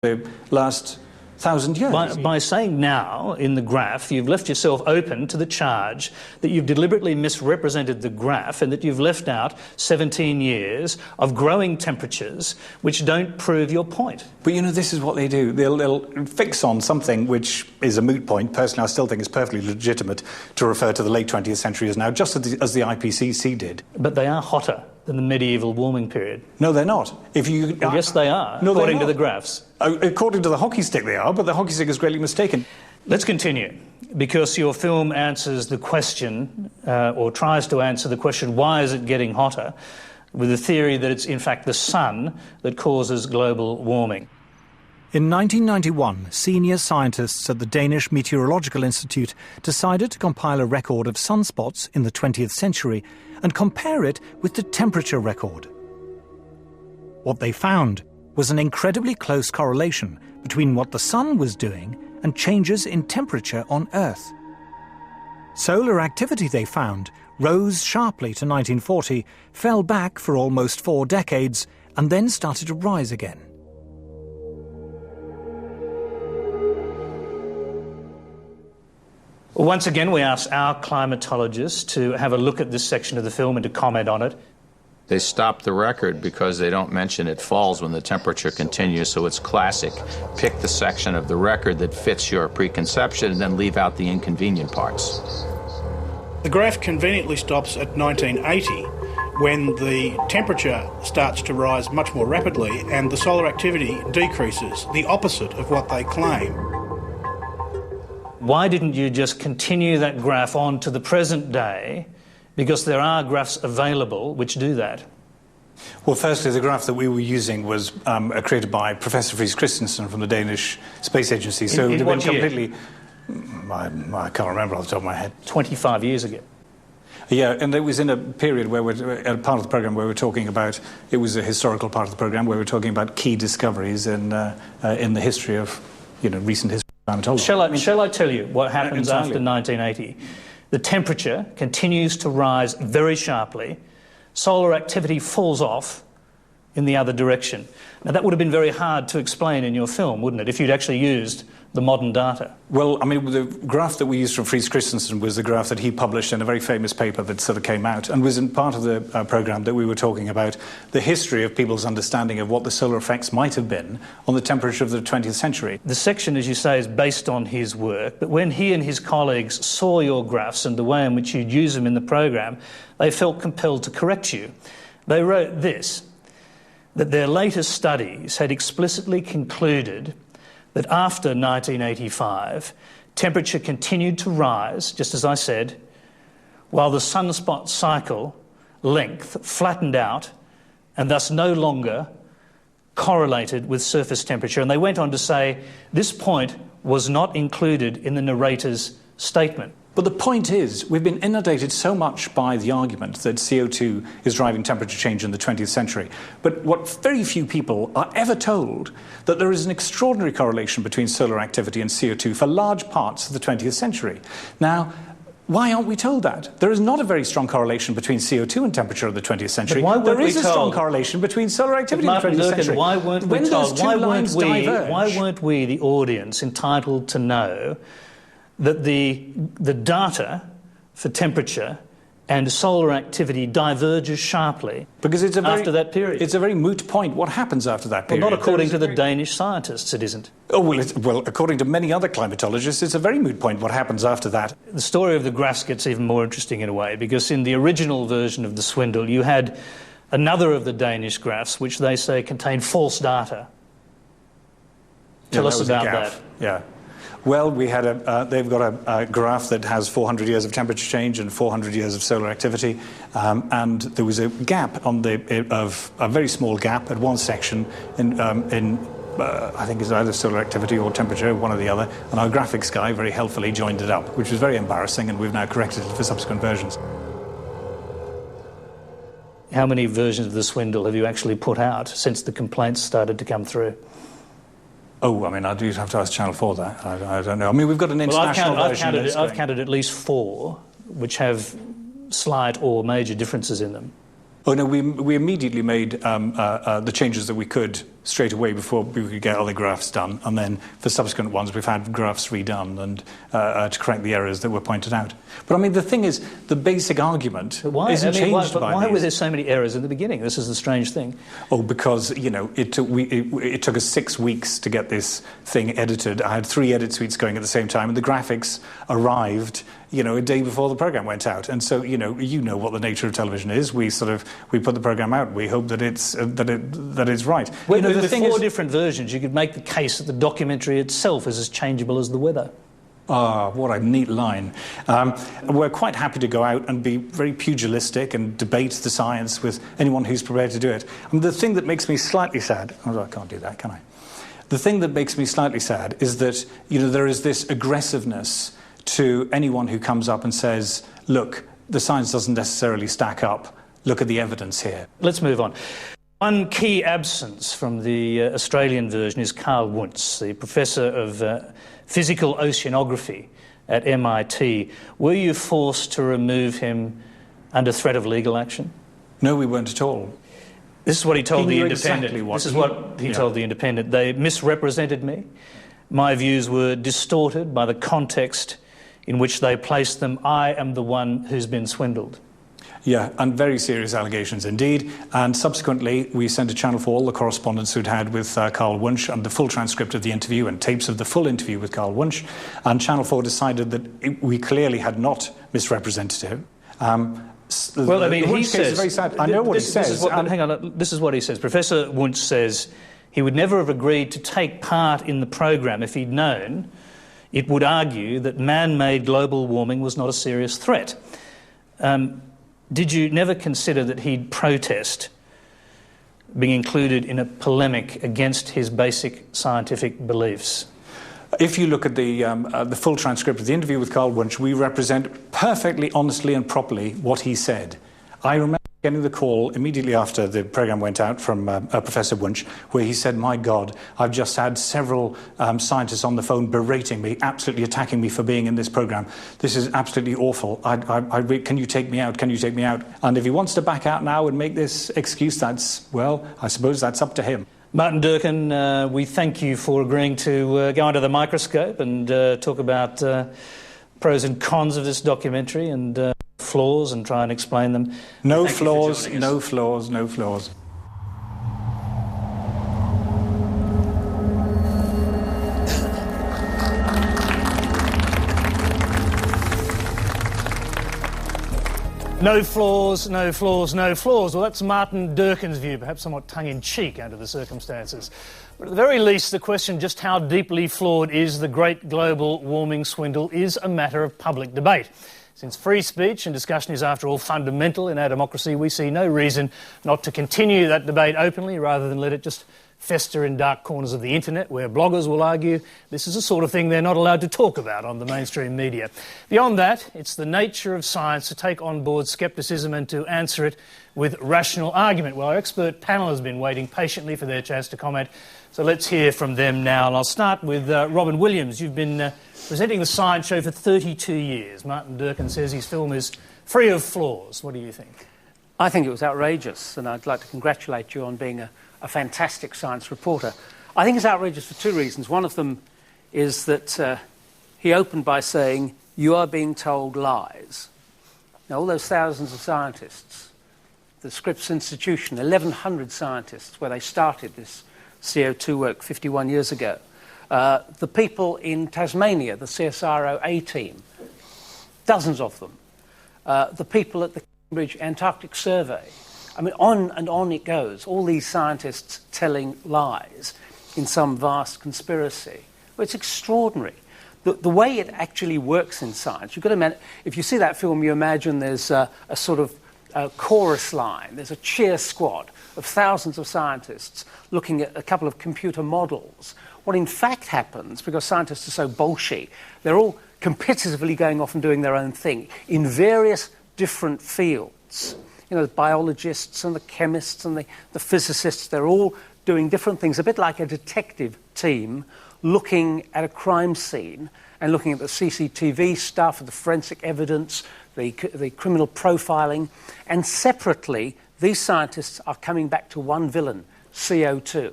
the last 1,000 years. By saying now in the graph, you've left yourself open to the charge that you've deliberately misrepresented the graph and that you've left out 17 years of growing temperatures which don't prove your point. But, you know, this is what they do. They'll fix on something which is a moot point. Personally, I still think it's perfectly legitimate to refer to the late 20th century as now, just as the IPCC did. But they are hotter than the medieval warming period. No, they're not. Well, yes, they are, no, according to the graphs. According to the hockey stick they are, but the hockey stick is greatly mistaken. Let's continue, because your film answers the question, or tries to answer the question, why is it getting hotter, with the theory that it's in fact the sun that causes global warming. In 1991, senior scientists at the Danish Meteorological Institute decided to compile a record of sunspots in the 20th century and compare it with the temperature record. What they found was an incredibly close correlation between what the sun was doing and changes in temperature on Earth. Solar activity, they found, rose sharply to 1940, fell back for almost 4 decades, and then started to rise again. Once again, we asked our climatologists to have a look at this section of the film and to comment on it. They stop the record because they don't mention it falls when the temperature continues, so it's classic. Pick the section of the record that fits your preconception and then leave out the inconvenient parts. The graph conveniently stops at 1980, when the temperature starts to rise much more rapidly and the solar activity decreases, the opposite of what they claim. Why didn't you just continue that graph on to the present day? Because there are graphs available which do that. Well, firstly, the graph that we were using was created by Professor Friis Christensen from the Danish Space Agency. So it would have been completely... I can't remember off the top of my head. 25 years ago. Yeah, and it was in a period where a part of the programme where we're talking about, it was a historical part of the programme where we're talking about key discoveries in the history of, recent history. Shall I tell you what happens after 1980? The temperature continues to rise very sharply. Solar activity falls off in the other direction. Now, that would have been very hard to explain in your film, wouldn't it, if you'd actually used the modern data? Well, I mean, the graph that we used from Friis Christensen was the graph that he published in a very famous paper that sort of came out and was in part of the programme that we were talking about the history of people's understanding of what the solar effects might have been on the temperature of the 20th century. The section, as you say, is based on his work, but when he and his colleagues saw your graphs and the way in which you'd use them in the programme, they felt compelled to correct you. They wrote this, that their latest studies had explicitly concluded that after 1985, temperature continued to rise, just as I said, while the sunspot cycle length flattened out and thus no longer correlated with surface temperature. And they went on to say this point was not included in the narrator's statement. But the point is, we've been inundated so much by the argument that CO2 is driving temperature change in the 20th century. But what very few people are ever told, that there is an extraordinary correlation between solar activity and CO2 for large parts of the 20th century. Now, why aren't we told that? There is not a very strong correlation between CO2 and temperature of the 20th century. There is a strong correlation between solar activity in the 20th century. Why weren't we told? Why weren't we, the audience, entitled to know that the data for temperature and solar activity diverges sharply after that period? It's a very moot point. What happens after that period? Well, not according to the Danish scientists, it isn't. Oh, well, according to many other climatologists, it's a very moot point what happens after that. The story of the graphs gets even more interesting in a way, because in the original version of the Swindle, you had another of the Danish graphs, which they say contained false data. Tell us about that. Yeah. Well, they've got a graph that has 400 years of temperature change and 400 years of solar activity, and there was a gap a very small gap at one section in I think it's either solar activity or temperature, one or the other, and our graphics guy very helpfully joined it up, which was very embarrassing, and we've now corrected it for subsequent versions. How many versions of the Swindle have you actually put out since the complaints started to come through? Oh, I mean, I'd have to ask Channel 4 that. I don't know. I mean, we've got an international version. I've counted at least 4, which have slight or major differences in them. Oh, no, we immediately made the changes that we could straight away before we could get other graphs done. And then for subsequent ones, we've had graphs redone and to correct the errors that were pointed out. But I mean, the thing is, the basic argument isn't changed by why these. were there so many errors in the beginning? This is the strange thing. Oh, because, you know, it took us 6 weeks to get this thing edited. I had 3 edit suites going at the same time, and the graphics arrived, you know, a day before the program went out. And so, you know what the nature of television is. We put the program out. We hope that it's right. Well, the with thing 4 is, different versions, you could make the case that the documentary itself is as changeable as the weather. Ah, what a neat line. We're quite happy to go out and be very pugilistic and debate the science with anyone who's prepared to do it. I mean, the thing that makes me slightly sad... Oh, I can't do that, can I? The thing that makes me slightly sad is that, you know, there is this aggressiveness to anyone who comes up and says, look, the science doesn't necessarily stack up. Look at the evidence here. Let's move on. One key absence from the Australian version is Carl Wunsch, the professor of physical oceanography at MIT. Were you forced to remove him under threat of legal action? No, we weren't at all. This is what he told the Independent. Exactly This is what he told the Independent. They misrepresented me. My views were distorted by the context in which they placed them. I am the one who's been swindled. Yeah, and very serious allegations indeed. And subsequently, we sent to Channel 4 all the correspondence we'd had with Carl Wunsch and the full transcript of the interview and tapes of the full interview with Carl Wunsch. And Channel 4 decided that we clearly had not misrepresented him. Well, I mean, he says... Very sad. I know what he says. Hang on, this is what he says. Professor Wunsch says he would never have agreed to take part in the program if he'd known it would argue that man-made global warming was not a serious threat. Did you never consider that he'd protest being included in a polemic against his basic scientific beliefs? If you look at the full transcript of the interview with Carl Wunsch, we represent perfectly honestly and properly what he said. I remember getting the call immediately after the program went out from Professor Wunsch, where he said, my God, I've just had several scientists on the phone berating me, absolutely attacking me for being in this program. This is absolutely awful. Can you take me out? Can you take me out? And if he wants to back out now and make this excuse, well, I suppose that's up to him. Martin Durkin, we thank you for agreeing to go under the microscope and talk about pros and cons of this documentary and flaws and try and explain them. No flaws, no flaws, no flaws. No flaws, no flaws, no flaws. Well, that's Martin Durkin's view, perhaps somewhat tongue-in-cheek under the circumstances. But at the very least, the question just how deeply flawed is the great global warming swindle is a matter of public debate. Since free speech and discussion is, after all, fundamental in our democracy, we see no reason not to continue that debate openly rather than let it just fester in dark corners of the internet where bloggers will argue this is the sort of thing they're not allowed to talk about on the mainstream media. Beyond that, it's the nature of science to take on board scepticism and to answer it with rational argument. Well, our expert panel has been waiting patiently for their chance to comment, so let's hear from them now. And I'll start with Robin Williams. You've been presenting the Science Show for 32 years. Martin Durkin says his film is free of flaws. What do you think? I think it was outrageous, and I'd like to congratulate you on being a fantastic science reporter. I think it's outrageous for 2 reasons. One of them is that he opened by saying, you are being told lies. Now, all those thousands of scientists, the Scripps Institution, 1,100 scientists, where they started this CO2 work 51 years ago, the people in Tasmania, the CSIRO A team, dozens of them, the people at the Cambridge Antarctic Survey. I mean, on and on it goes. All these scientists telling lies in some vast conspiracy. Well, it's extraordinary. The way it actually works in science, you've got to imagine, if you see that film, you imagine there's a sort of chorus line. There's a cheer squad of thousands of scientists looking at a couple of computer models. What in fact happens, because scientists are so bolshy, they're all competitively going off and doing their own thing in various different fields. You know, the biologists and the chemists and the physicists, they're all doing different things, a bit like a detective team looking at a crime scene and looking at the CCTV stuff, the forensic evidence, the criminal profiling. And separately, these scientists are coming back to one villain, CO2.